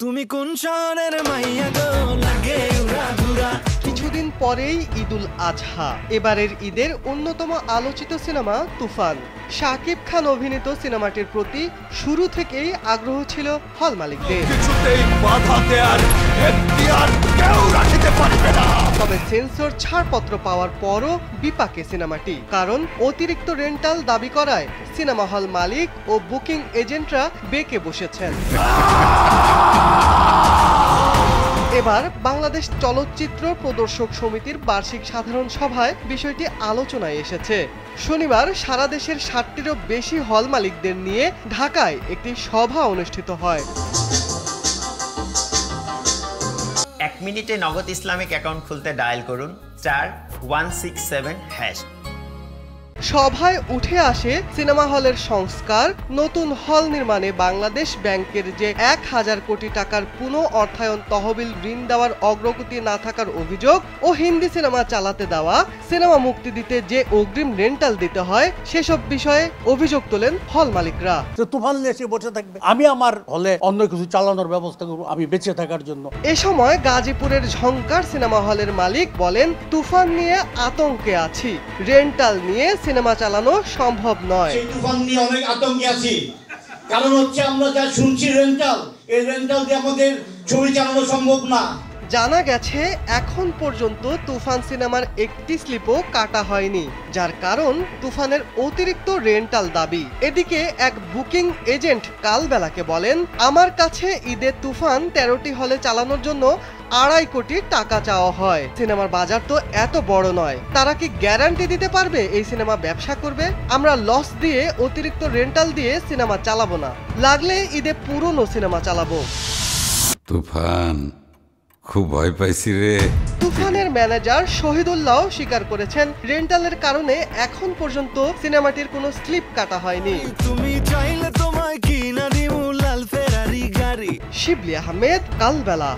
তুমি কোন শহরের মাইয়া গো লাগে উড়াধুরা। কিছুদিন পরেই ঈদুল আজহা। এবারের ঈদের অন্যতম আলোচিত সিনেমা তুফান। শাকিব খান অভিনীত সিনেমাটির প্রতি শুরু থেকেই আগ্রহ ছিল হল মালিকদের। তবে সেন্সর ছাড়পত্র পাওয়ার পরও বিপাকে সিনেমাটি, কারণ অতিরিক্ত রেন্টাল দাবি করায় সিনেমা হল মালিক ও বুকিং এজেন্টরা বেঁকে বসেছেন। এবার বাংলাদেশ চলচ্চিত্র প্রদর্শক সমিতির বার্ষিক সাধারণ সভায় বিষয়টি আলোচনায় এসেছে। শনিবার সারা দেশের ৬০টিরও বেশি হল মালিকদের নিয়ে ঢাকায় একটি সভা অনুষ্ঠিত হয়। ১ মিনিটে নগদ ইসলামিক অ্যাকাউন্ট খুলতে ডায়াল করুন *167#। সভায় উঠে আসে সিনেমা হলের সংস্কার, নতুন হল নির্মাণে বাংলাদেশ ব্যাংকের যে ১,০০০ কোটি টাকার পুনঃ অর্থায়ন তহবিল ঋণ দেওয়ার অগ্রগতি না থাকার অভিযোগ ও হিন্দি সিনেমা চালাতে দেওয়া, সিনেমা মুক্তি দিতে যে অগ্রিম রেন্টাল দিতে হয় সেসব বিষয়ে অভিযোগ তোলেন হল মালিকরা। তুফান এসে বসে থাকবে, আমি আমার হলে অন্য কিছু চালানোর ব্যবস্থা করব আমি বেঁচে থাকার জন্য। এ সময় গাজীপুরের ঝংকার সিনেমা হলের মালিক বলেন, তুফান নিয়ে আতঙ্কে আছি, রেন্টাল নিয়ে সিনেমা চালানো সম্ভব নয়। সেই তুফান নিয়ে অনেক আতঙ্কে আছি, কারণ হচ্ছে আমরা যা শুনছি রেন্টাল, এই রেন্টাল দিয়ে আমাদের ছবি চালানো সম্ভব না। জানা গেছে এখন পর্যন্ত তুফান সিনেমার একটি স্লিপও কাটা হয়নি, যার কারণ তুফানের অতিরিক্ত রেন্টাল দাবি। এদিকে এক বুকিং এজেন্ট কালবেলাকে বলেন, আমার কাছে ঈদে তুফান ১৩টি হলে চালানোর জন্য ২.৫ কোটি টাকা চাওয়া হয়। সিনেমার বাজার তো এত বড় নয়, তারা কি গ্যারান্টি দিতে পারবে এই সিনেমা ব্যবসা করবে? আমরা লস দিয়ে অতিরিক্ত রেন্টাল দিয়ে সিনেমা চালাবো না, লাগলে ঈদে পুরনো সিনেমা চালাবো। তুফান খুব ভয় পাইছি রে। তুফানের ম্যানেজার শহীদুল্লাহ স্বীকার করেছেন, রেন্টালের কারণে এখন পর্যন্ত সিনেমাটির কোনো স্লিপ কাটা হয়নি। তুমি চাইলে তোমায় কিনা দিমু লাল ফেরারি গাড়ি। শিবলি আহমেদ, কালবেলা।